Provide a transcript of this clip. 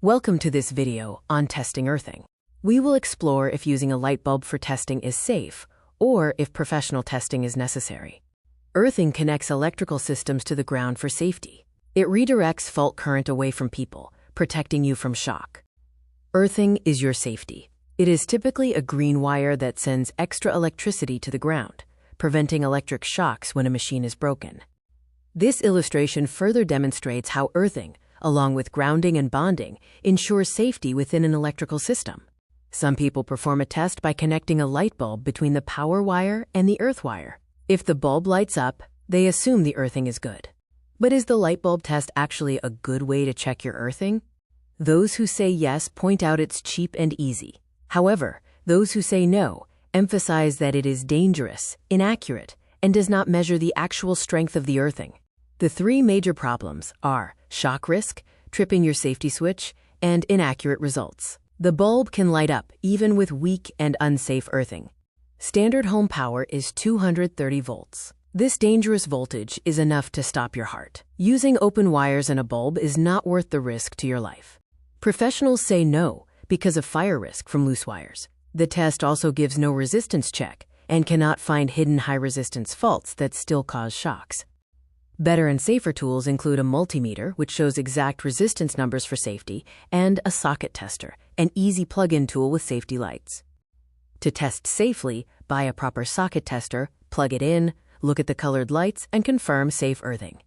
Welcome to this video on testing earthing. We will explore if using a light bulb for testing is safe or if professional testing is necessary. Earthing connects electrical systems to the ground for safety. It redirects fault current away from people, protecting you from shock. Earthing is your safety. It is typically a green wire that sends extra electricity to the ground, preventing electric shocks when a machine is broken. This illustration further demonstrates how earthing, along with grounding and bonding, ensures safety within an electrical system. Some people perform a test by connecting a light bulb between the power wire and the earth wire. If the bulb lights up, they assume the earthing is good. But is the light bulb test actually a good way to check your earthing? Those who say yes point out it's cheap and easy. However, those who say no emphasize that it is dangerous, inaccurate, and does not measure the actual strength of the earthing. The three major problems are shock risk, tripping your safety switch, and inaccurate results. The bulb can light up even with weak and unsafe earthing. Standard home power is 230 volts. This dangerous voltage is enough to stop your heart. Using open wires and a bulb is not worth the risk to your life. Professionals say no because of fire risk from loose wires. The test also gives no resistance check and cannot find hidden high-resistance faults that still cause shocks. Better and safer tools include a multimeter, which shows exact resistance numbers for safety, and a socket tester, an easy plug-in tool with safety lights. To test safely, buy a proper socket tester, plug it in, look at the colored lights, and confirm safe earthing.